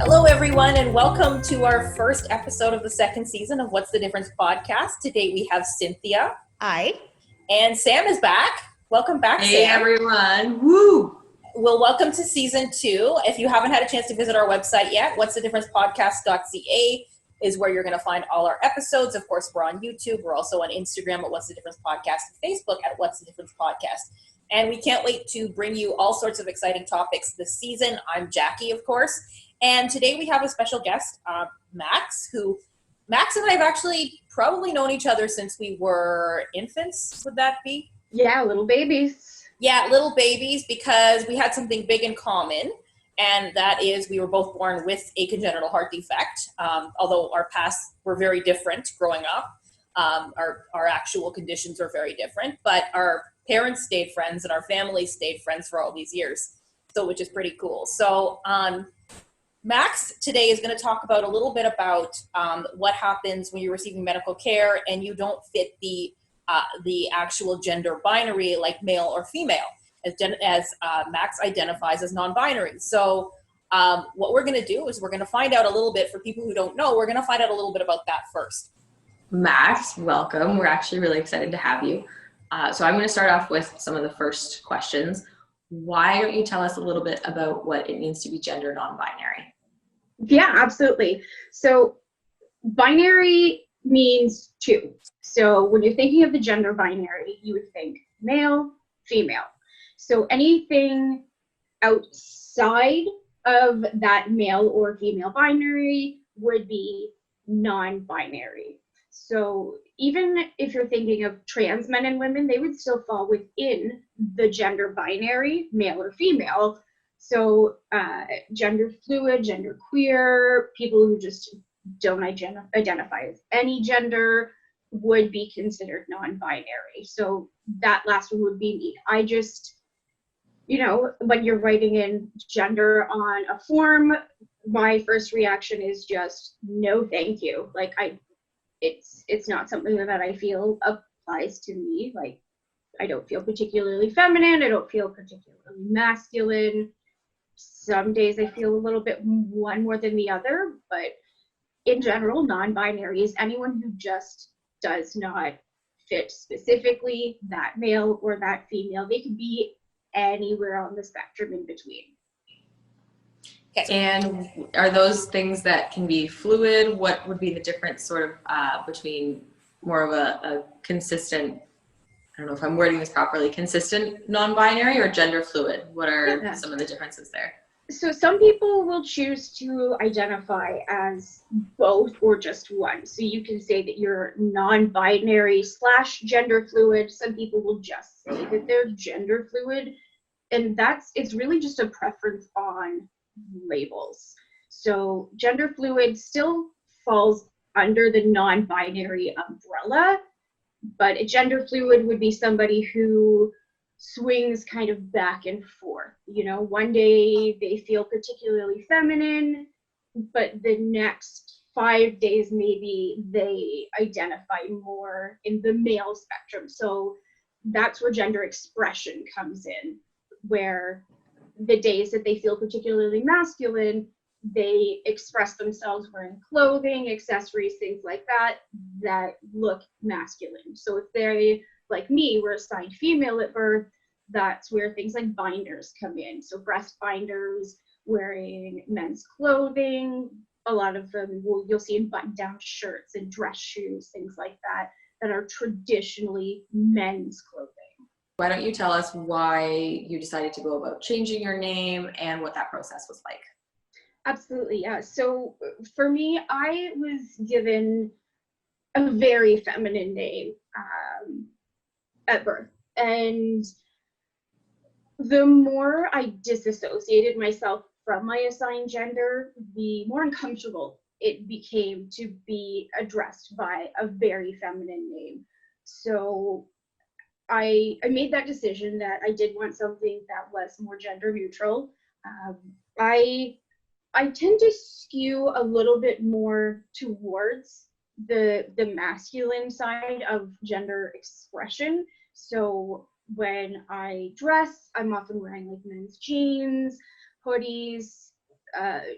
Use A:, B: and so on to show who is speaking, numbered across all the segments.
A: Hello, everyone, and welcome to our first episode of the second season of What's the Difference podcast. Today we have Cynthia.
B: Hi.
A: And Sam is back. Welcome back,
C: Hey,
A: Sam.
C: everyone. Woo!
A: Well, welcome to season 2. If you haven't had a chance to visit our website yet, whatsthedifferencepodcast.ca is where you're going to find all our episodes. Of course, we're on YouTube. We're also on Instagram at What's the Difference Podcast and Facebook at What's the Difference Podcast. And we can't wait to bring you all sorts of exciting topics this season. I'm Jackie, of course. And today we have a special guest, Max, Max and I have actually probably known each other since we were infants. Would that be?
B: Yeah, little babies.
A: Yeah, little babies, because we had something big in common. And that is we were both born with a congenital heart defect. Although our paths were very different growing up. Our actual conditions were very different. But our parents stayed friends and our families stayed friends for all these years. So, which is pretty cool. So, Max today is going to talk about a little bit about what happens when you're receiving medical care and you don't fit the actual gender binary, like male or female, as Max identifies as non-binary. So what we're going to do is we're going to find out a little bit, for people who don't know, we're going to find out a little bit about that first.
C: Max, welcome. We're actually really excited to have you. So I'm going to start off with some of the first questions. Why don't you tell us a little bit about what it means to be gender non-binary?
B: Yeah, absolutely. So binary means two. So when you're thinking of the gender binary, you would think male, female. So anything outside of that male or female binary would be non-binary. So even if you're thinking of trans men and women, they would still fall within the gender binary, male or female. So gender fluid, gender queer, people who just don't identify as any gender would be considered non-binary. So that last one would be me. I just, when you're writing in gender on a form, my first reaction is just no, thank you. Like it's not something that I feel applies to me. Like I don't feel particularly feminine. I don't feel particularly masculine. Some days I feel a little bit one more than the other, but in general, non-binary is anyone who just does not fit specifically that male or that female. They could be anywhere on the spectrum in between.
A: Okay.
C: And are those things that can be fluid? What would be the difference sort of between more of a consistent, I don't know if I'm wording this properly, consistent non-binary or gender fluid? What are some of the differences there?
B: So some people will choose to identify as both or just one. So you can say that you're non-binary / gender fluid. Some people will just say that they're gender fluid. And it's really just a preference on labels. So gender fluid still falls under the non-binary umbrella, but a gender fluid would be somebody who swings kind of back and forth. One day they feel particularly feminine, but the next 5 days maybe they identify more in the male spectrum. So that's where gender expression comes in, where the days that they feel particularly masculine, they express themselves wearing clothing, accessories, things like that look masculine. So if they, like me, were assigned female at birth, that's where things like binders come in. So breast binders, wearing men's clothing, a lot of them you'll see in button-down shirts and dress shoes, things like that are traditionally men's clothing.
C: Why don't you tell us why you decided to go about changing your name and what that process was like?
B: Absolutely, yeah. So for me, I was given a very feminine name at birth. And the more I disassociated myself from my assigned gender, the more uncomfortable it became to be addressed by a very feminine name. So I made that decision that I did want something that was more gender neutral. I tend to skew a little bit more towards the masculine side of gender expression. So when I dress, I'm often wearing like men's jeans, hoodies,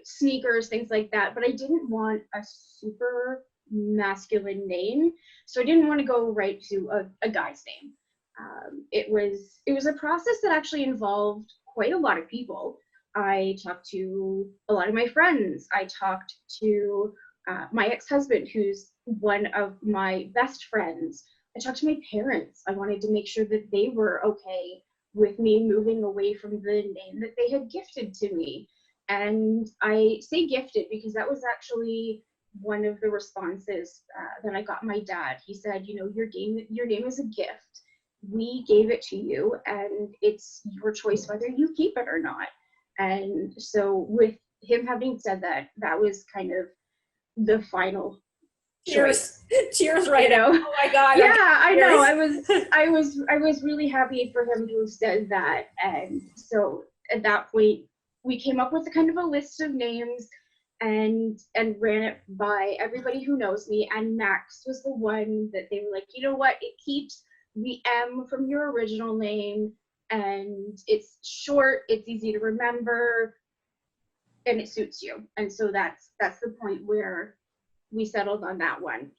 B: sneakers, things like that. But I didn't want a super masculine name, so I didn't want to go right to a guy's name. It was a process that actually involved quite a lot of people. I talked to a lot of my friends. I talked to my ex-husband, who's one of my best friends. I talked to my parents. I wanted to make sure that they were okay with me moving away from the name that they had gifted to me. And I say gifted because that was actually one of the responses that I got my dad. He said, you know, your name is a gift. We gave it to you, and it's your choice whether you keep it or not. And so with him having said that, that was kind of the final choice.
A: Tears right
B: now.
A: Oh my God.
B: Yeah, I know. I was really happy for him to have said that. And so at that point, we came up with a kind of a list of names and ran it by everybody who knows me. And Max was the one that they were like, you know what, it keeps the M from your original name, and it's short, it's easy to remember, and it suits you. And so that's the point where we settled on that one.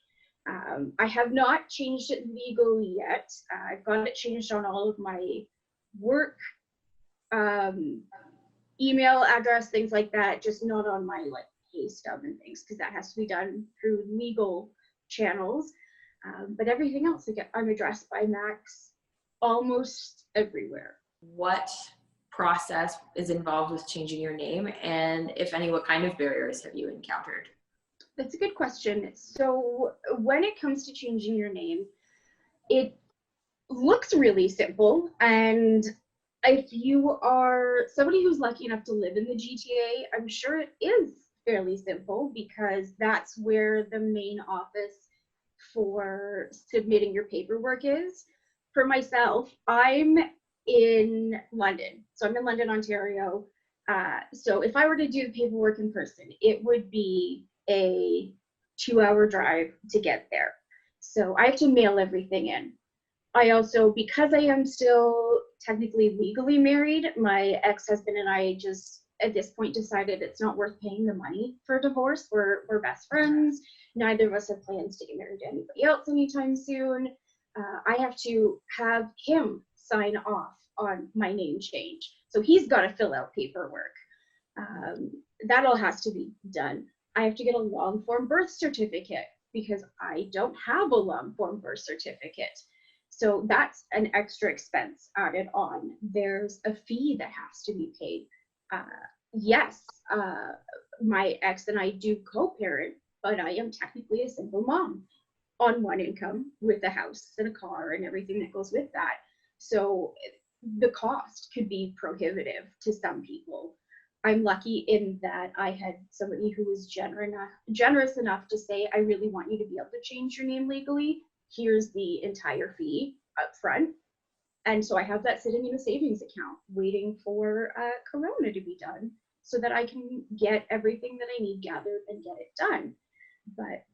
B: I have not changed it legally yet. I've got it changed on all of my work email address, things like that, just not on my like pay stub and things, because that has to be done through legal channels. But everything else, I'm addressed by Max almost everywhere.
C: What process is involved with changing your name, and if any, what kind of barriers have you encountered?
B: That's a good question. So when it comes to changing your name, it looks really simple. And if you are somebody who's lucky enough to live in the GTA, I'm sure it is fairly simple, because that's where the main office for submitting your paperwork is. For myself, I'm in London. So I'm in London, Ontario. So if I were to do the paperwork in person, it would be a 2-hour drive to get there. So I have to mail everything in. I also, because I am still technically legally married, my ex-husband and I just at this point decided it's not worth paying the money for a divorce. We're best friends. Neither of us have plans to get married to anybody else anytime soon. I have to have him sign off on my name change. So he's got to fill out paperwork. That all has to be done. I have to get a long form birth certificate because I don't have a long form birth certificate. So that's an extra expense added on. There's a fee that has to be paid. Yes, my ex and I do co-parent, but I am technically a single mom on one income with a house and a car and everything that goes with that. So the cost could be prohibitive to some people. I'm lucky in that I had somebody who was generous enough to say, I really want you to be able to change your name legally. Here's the entire fee up front. And so I have that sitting in a savings account waiting for Corona to be done so that I can get everything that I need gathered and get it done. But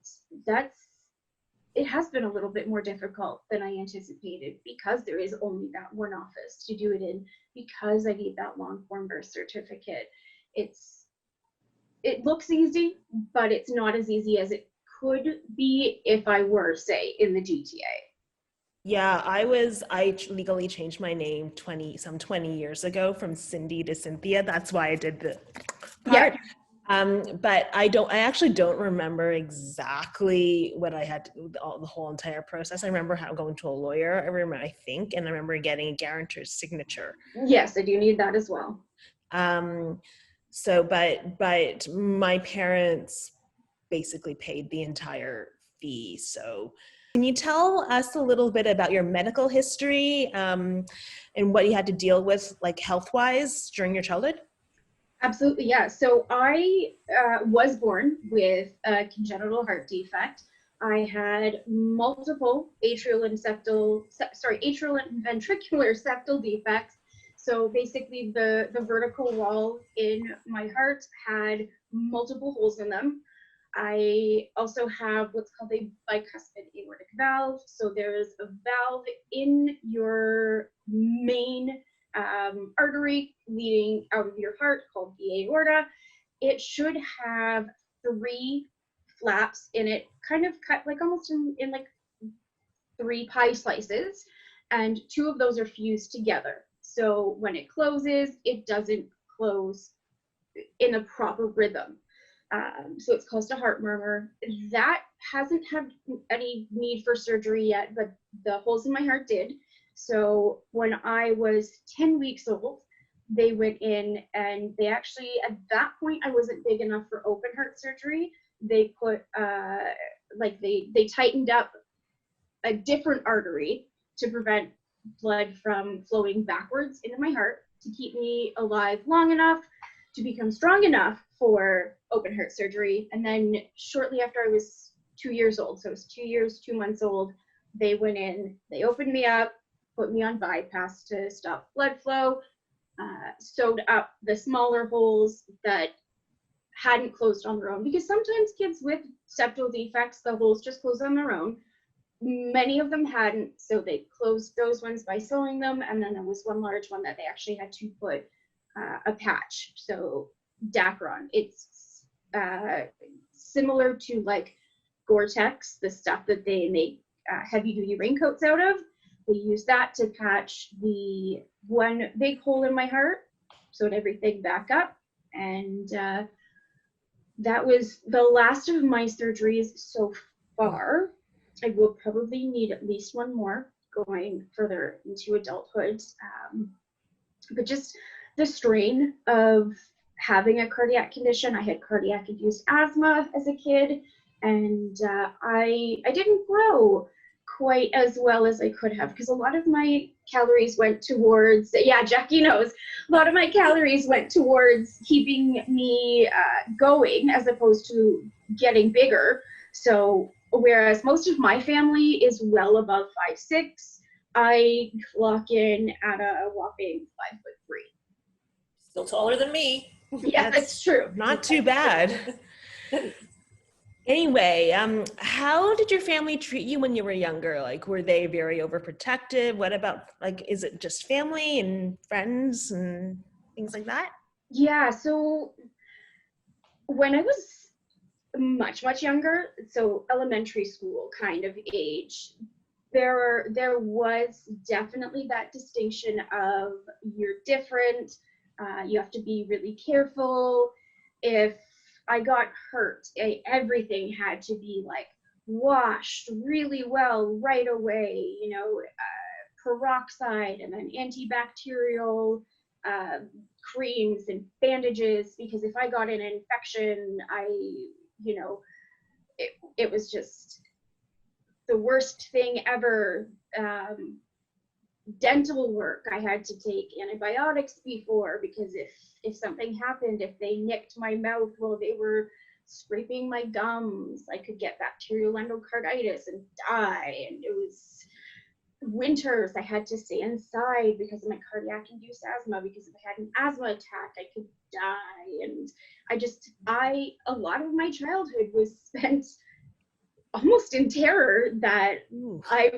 B: it has been a little bit more difficult than I anticipated, because there is only that one office to do it in, because I need that long form birth certificate. It looks easy, but it's not as easy as it could be if I were, say, in the GTA.
D: Yeah, I legally changed my name 20 years ago from Cindy to Cynthia. That's why I did the part.
B: Yeah.
D: But I actually don't remember exactly what I had the whole entire process. I remember going to a lawyer. I remember getting a guarantor's signature.
B: Yes, I do need that as well.
D: So, but my parents basically paid the entire fee. So can you tell us a little bit about your medical history and what you had to deal with, like health-wise, during your childhood?
B: Absolutely, yeah. So I was born with a congenital heart defect. I had multiple atrial and ventricular septal defects. So basically the vertical wall in my heart had multiple holes in them. I also have what's called a bicuspid aortic valve. So there's a valve in your main artery leading out of your heart called the aorta, it should have 3 flaps in it, kind of cut like almost in like 3 pie slices, and 2 of those are fused together. So when it closes, it doesn't close in a proper rhythm. So it's caused a heart murmur. That hasn't had any need for surgery yet, but the holes in my heart did. So when I was 10 weeks old, they went in and they actually, at that point, I wasn't big enough for open heart surgery. They put, they tightened up a different artery to prevent blood from flowing backwards into my heart to keep me alive long enough to become strong enough for open heart surgery. And then shortly after I was 2 years old, so I was 2 years, 2 months old, they went in, they opened me up, put me on bypass to stop blood flow, sewed up the smaller holes that hadn't closed on their own, because sometimes kids with septal defects, the holes just close on their own. Many of them hadn't, so they closed those ones by sewing them, and then there was one large one that they actually had to put a patch, so Dacron. It's similar to like Gore-Tex, the stuff that they make heavy-duty raincoats out of. They use that to patch the one big hole in my heart, sewed everything back up, and that was the last of my surgeries so far. I will probably need at least one more going further into adulthood. But just the strain of having a cardiac condition. I had cardiac induced asthma as a kid, and I didn't grow quite as well as I could have, because a lot of my calories went towards, yeah, Jackie knows, a lot of my calories went towards keeping me going as opposed to getting bigger. So whereas most of my family is well above 5'6", I clock in at a whopping 5'3".
A: Still taller than me.
B: Yeah, that's true.
D: Not too bad. Anyway, how did your family treat you when you were younger? Like, were they very overprotective? What about, like, is it just family and friends and things like that?
B: Yeah, so when I was much younger, so elementary school kind of age, there was definitely that distinction of you're different, you have to be really careful. If I got hurt, everything had to be like washed really well right away, you know, peroxide and then antibacterial creams and bandages, because if I got an infection, it was just the worst thing ever. Dental work, I had to take antibiotics before, because if something happened, if they nicked my mouth while they were scraping my gums, I could get bacterial endocarditis and die. And it was winters, I had to stay inside because of my cardiac induced asthma, because if I had an asthma attack, I could die. And a lot of my childhood was spent almost in terror that I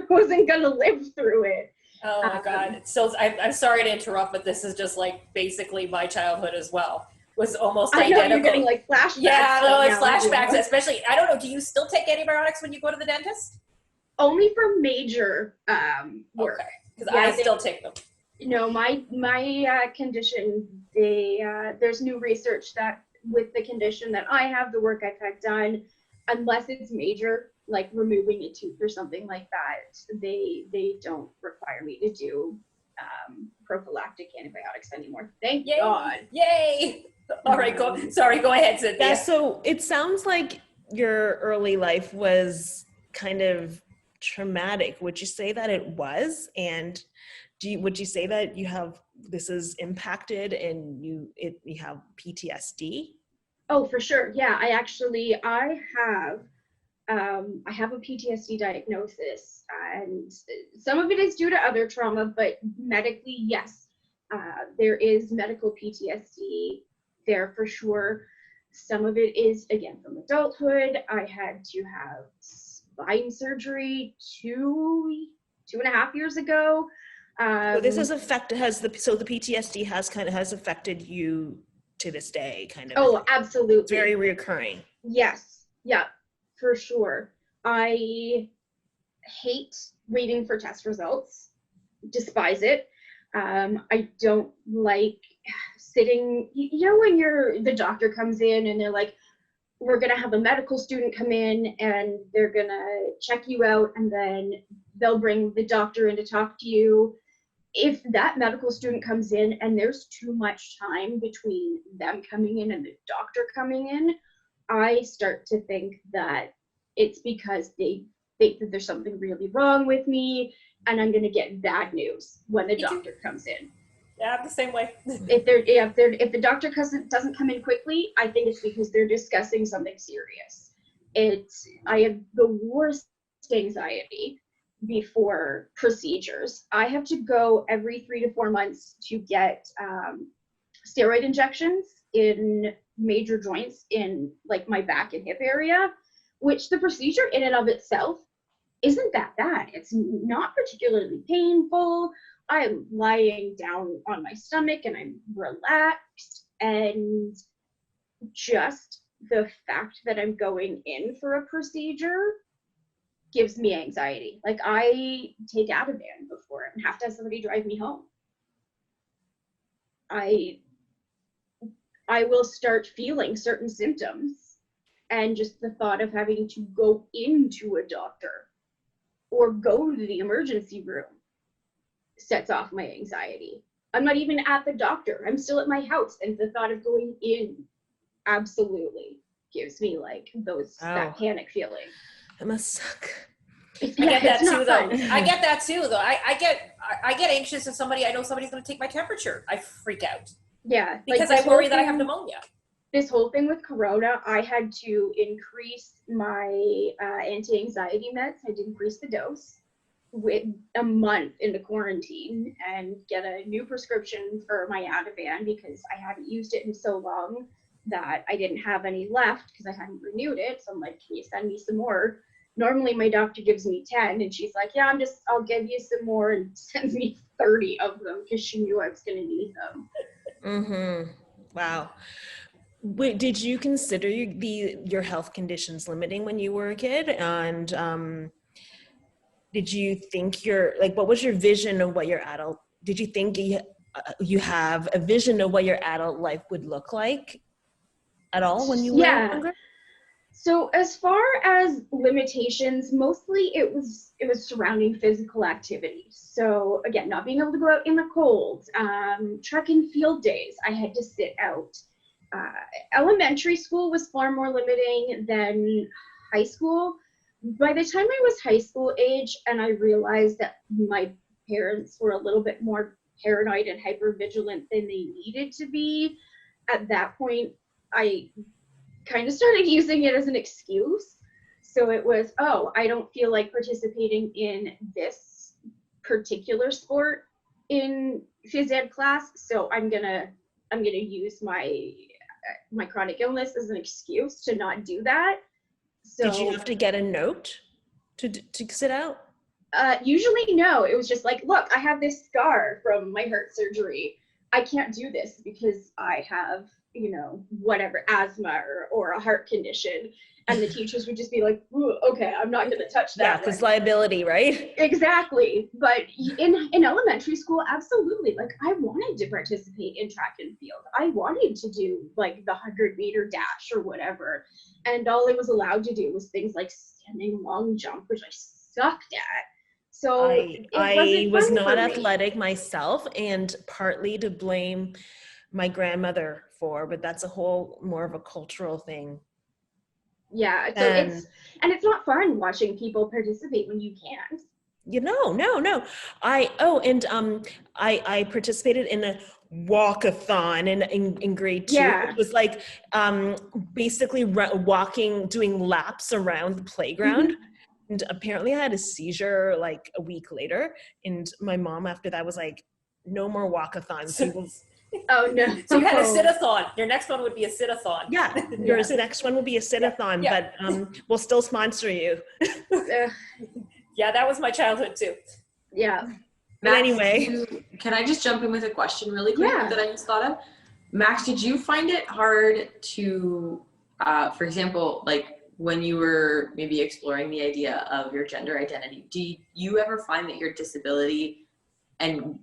B: wasn't gonna live through it.
A: Oh my God. So I'm sorry to interrupt, but this is just like basically my childhood as well. Was almost
B: I know,
A: identical.
B: you're getting like flashbacks.
A: Yeah, no, it's
B: now,
A: flashbacks,
B: yeah.
A: especially, I don't know, do you still take antibiotics when you go to the dentist?
B: Only for major work.
A: Okay, because I still take them.
B: No, my condition, there's new research that with the condition that I have, the work I've had done, unless it's major, like removing a tooth or something like that, they don't require me to do prophylactic antibiotics anymore. Thank God.
A: Yay! All right, go ahead, Cynthia.
D: Yeah, so it sounds like your early life was kind of traumatic. Would you say that it was? And would you say that this is impacted and you have PTSD?
B: Oh, for sure. Yeah, I have a PTSD diagnosis, and some of it is due to other trauma, but medically, yes, there is medical PTSD there for sure. Some of it is, again, from adulthood. I had to have spine surgery 2.5 years ago.
D: So this has the PTSD has affected you to this day, kind of.
B: Oh, absolutely.
D: It's very reoccurring.
B: Yes. Yeah, for sure. I hate waiting for test results. Despise it. I don't like sitting, when the doctor comes in and they're like, we're going to have a medical student come in and they're going to check you out and then they'll bring the doctor in to talk to you. If that medical student comes in and there's too much time between them coming in and the doctor coming in, I start to think that it's because they think that there's something really wrong with me and I'm going to get bad news when the doctor comes in.
A: Yeah, the same way.
B: If the doctor doesn't come in quickly, I think it's because they're discussing something serious. I have the worst anxiety before procedures. I have to go every 3 to 4 months to get steroid injections in major joints in like my back and hip area, which the procedure in and of itself isn't that bad. It's not particularly painful. I'm lying down on my stomach and I'm relaxed, and just the fact that I'm going in for a procedure gives me anxiety. Like, I take Ativan before and have to have somebody drive me home. I will start feeling certain symptoms, and just the thought of having to go into a doctor or go to the emergency room sets off my anxiety. I'm not even at the doctor. I'm still at my house, and the thought of going in absolutely gives me like that panic feeling.
D: It must suck.
A: I get that too, though. I get anxious if I know somebody's going to take my temperature. I freak out.
B: Yeah.
A: Because I worry that I have pneumonia.
B: This whole thing with Corona, I had to increase my anti-anxiety meds. I had to increase the dose with a month into quarantine and get a new prescription for my Ativan because I hadn't used it in so long that I didn't have any left because I hadn't renewed it. So I'm like, can you send me some more? Normally my doctor gives me 10 and she's like, yeah, I'll give you some more, and sends me 30 of them because she knew I was going to need them.
D: Mm-hmm. Wow. Wait, did you consider your health conditions limiting when you were a kid? And did you think what was your vision of what did you think you have a vision of what your adult life would look like at all when you were younger?
B: So as far as limitations, mostly it was surrounding physical activity. So again, not being able to go out in the cold, track and field days, I had to sit out. Elementary school was far more limiting than high school. By the time I was high school age and I realized that my parents were a little bit more paranoid and hypervigilant than they needed to be, at that point, I kind of started using it as an excuse. So it was, I don't feel like participating in this particular sport in phys ed class, so I'm gonna use my chronic illness as an excuse to not do that. So
D: did you have to get a note to sit out?
B: Usually no. It was just like, look, I have this scar from my heart surgery. I can't do this because I have, whatever, asthma or a heart condition. And the teachers would just be like, okay, I'm not going to touch that.
D: Yeah, because liability, right?
B: Exactly. But in elementary school, absolutely. Like, I wanted to participate in track and field. I wanted to do like the 100-meter dash or whatever. And all I was allowed to do was things like standing long jump, which I sucked at. So
D: I was not athletic myself, and partly to blame my grandmother for, but that's more of a cultural thing.
B: Yeah, so it's not fun watching people participate when you can't.
D: No. I participated in a walk-a-thon in grade 2.
B: Yeah.
D: It was like basically walking, doing laps around the playground. Mm-hmm. And apparently I had a seizure like a week later, and my mom after that was like, no more walk-a-thons.
B: Oh no.
A: So you had a sit-a-thon. Your next one would be a sit-a-thon.
D: Yeah, your next one will be a sit-a-thon, but we'll still sponsor you.
A: Yeah, that was my childhood too.
B: Yeah.
D: But anyway.
C: Can I just jump in with a question really quick that I just thought of? Max, did you find it hard to, for example, like when you were maybe exploring the idea of your gender identity, do you ever find that your disability, and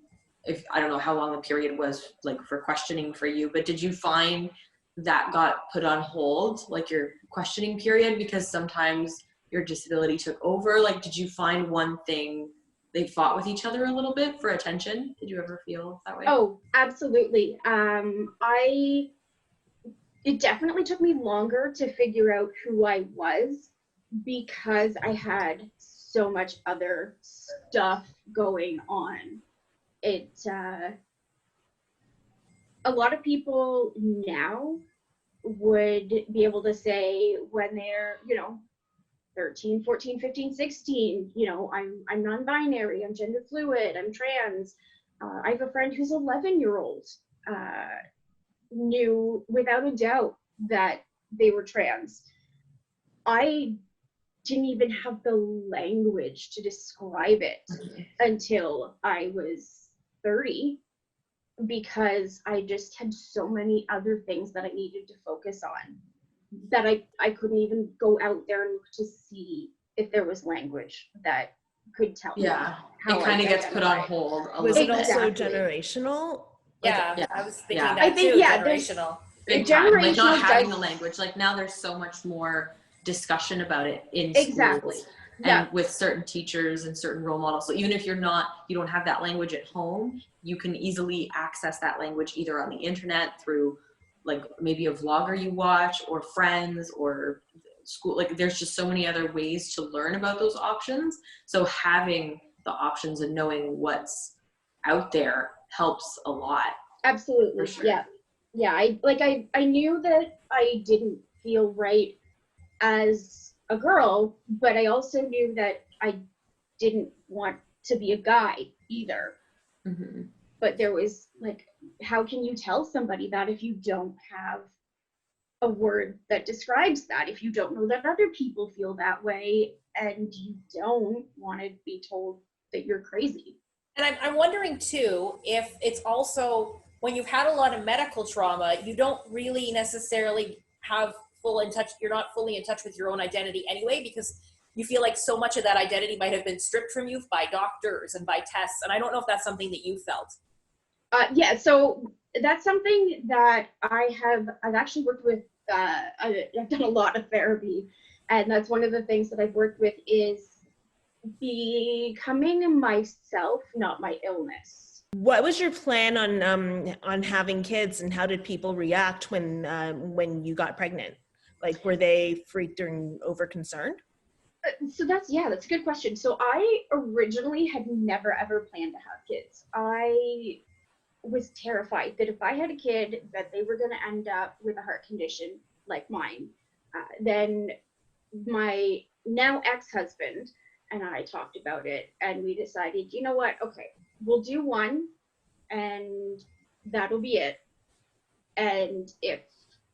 C: if, I don't know how long the period was like for questioning for you, but did you find that got put on hold, like your questioning period, because sometimes your disability took over? Like, did you find one thing they fought with each other a little bit for attention? Did you ever feel that way?
B: Oh, absolutely. It definitely took me longer to figure out who I was because I had so much other stuff going on. A lot of people now would be able to say when they're, 13, 14, 15, 16, I'm non-binary, I'm gender fluid, I'm trans. I have a friend who's 11-year-old, knew without a doubt that they were trans. I didn't even have the language to describe it until I was 30, because I just had so many other things that I needed to focus on that I couldn't even go out there and to see if there was language that could tell me.
C: Yeah,
B: how
C: it kind of gets put on
B: identified.
C: hold a
D: Was
C: little
D: it
C: bit.
D: also
B: Exactly.
D: generational?
A: Yeah,
C: Yeah.
A: I was thinking
C: Yeah.
A: that
B: I think,
A: too,
B: yeah, there's-
A: generational.
C: Big time. Like not
B: generational
C: having
B: does-
C: the language. Like now there's so much more discussion about it in
B: Exactly.
C: schools
B: Yeah.
C: and with certain teachers and certain role models. So even if you don't have that language at home, you can easily access that language either on the internet through like maybe a vlogger you watch or friends or school. Like there's just so many other ways to learn about those options. So having the options and knowing what's out there helps a lot.
B: Absolutely.
C: For sure.
B: Yeah. I knew that I didn't feel right as a girl, but I also knew that I didn't want to be a guy either.
C: Mm-hmm.
B: But there was like, how can you tell somebody that if you don't have a word that describes that, if you don't know that other people feel that way and you don't want to be told that you're crazy?
A: And I'm wondering too, if it's also when you've had a lot of medical trauma, you don't really necessarily have you're not fully in touch with your own identity anyway, because you feel like so much of that identity might have been stripped from you by doctors and by tests. And I don't know if that's something that you felt.
B: Yeah, so that's something that I've actually worked with. I've done a lot of therapy, and that's one of the things that I've worked with is becoming myself, not my illness.
D: What was your plan on having kids, and how did people react when you got pregnant? Like, were they freaked or over concerned?
B: So that's a good question. So I originally had never ever planned to have kids. I was terrified that if I had a kid, that they were going to end up with a heart condition like mine. Then my now ex-husband and I talked about it, and we decided, you know what? Okay, we'll do one, and that'll be it. And if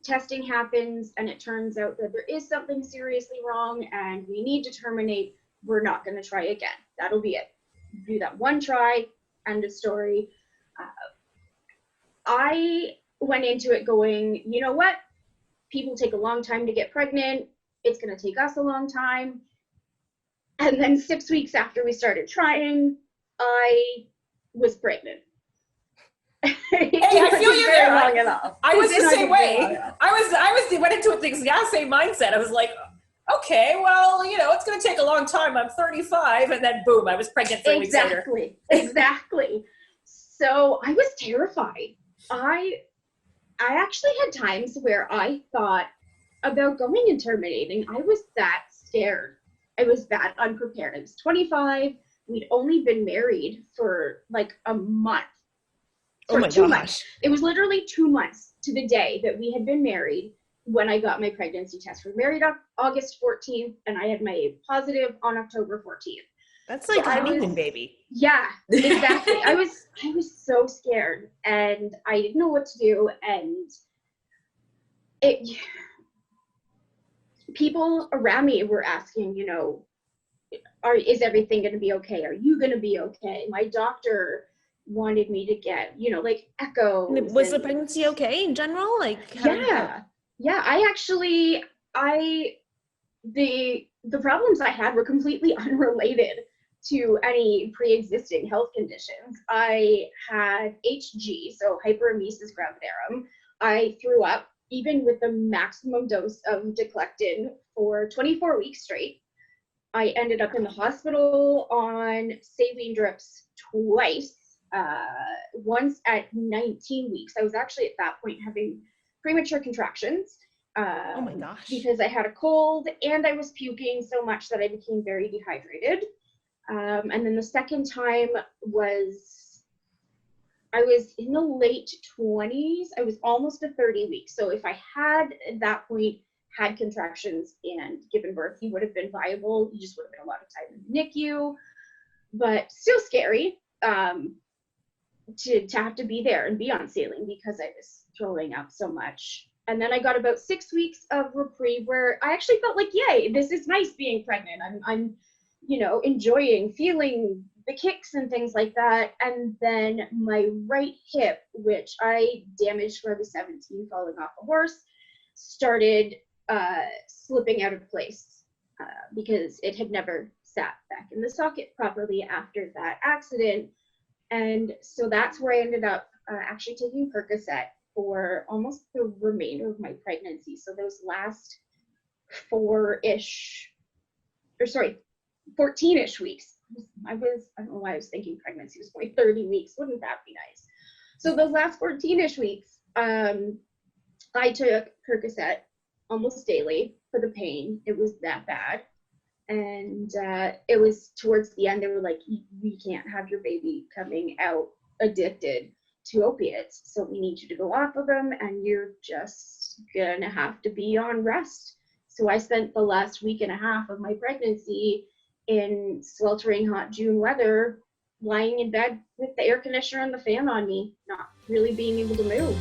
B: testing happens and it turns out that there is something seriously wrong and we need to terminate, we're not going to try again. That'll be it. Do that one try, end of story. I went into it going, you know what? People take a long time to get pregnant. It's going to take us a long time. And then 6 weeks after we started trying, I was pregnant.
A: Hey, I feel you there.
B: Long enough.
A: I was the
B: It's
A: same
B: not
A: way. I went into it thinking, same mindset. I was like, okay, well, it's going to take a long time. I'm 35, and then boom, I was pregnant 3 weeks later.
B: Exactly. So I was terrified. I actually had times where I thought about going and terminating. I was that scared. I was that unprepared. I was 25. We'd only been married for like a month.
D: Oh my
B: 2
D: gosh.
B: months. It was literally 2 months to the day that we had been married when I got my pregnancy test. We were married on August 14th, and I had my positive on October 14th.
D: That's like honeymoon baby.
B: Yeah, exactly. I was so scared, and I didn't know what to do, and people around me were asking, is everything going to be okay? Are you going to be okay? My doctor wanted me to get, like echoes.
D: And was the pregnancy okay in general? Like,
B: The problems I had were completely unrelated to any pre-existing health conditions. I had HG, so hyperemesis gravidarum. I threw up even with the maximum dose of Declectin for 24 weeks straight. I ended up in the hospital on saline drips twice, once at 19 weeks. I was actually at that point having premature contractions.
D: Oh my gosh.
B: Because I had a cold and I was puking so much that I became very dehydrated. And then the second time I was in the late 20s. I was almost to 30 weeks. So if I had at that point had contractions and given birth, he would have been viable. He just would have been a lot of time in the NICU, but still scary to have to be there and be on saline because I was throwing up so much. And then I got about 6 weeks of reprieve where I actually felt like, yay, this is nice being pregnant. I'm enjoying feeling the kicks and things like that. And then my right hip, which I damaged when I was 17 falling off a horse, started slipping out of place because it had never sat back in the socket properly after that accident. And so that's where I ended up actually taking Percocet for almost the remainder of my pregnancy. So those last 14-ish weeks. I don't know why I was thinking pregnancy was only 30 weeks. Wouldn't that be nice? So those last 14-ish weeks, I took Percocet almost daily for the pain. It was that bad. And it was towards the end, they were like, we can't have your baby coming out addicted to opiates. So we need you to go off of them and you're just gonna have to be on rest. So I spent the last week and a half of my pregnancy in sweltering hot June weather, lying in bed with the air conditioner and the fan on me, not really being able to move.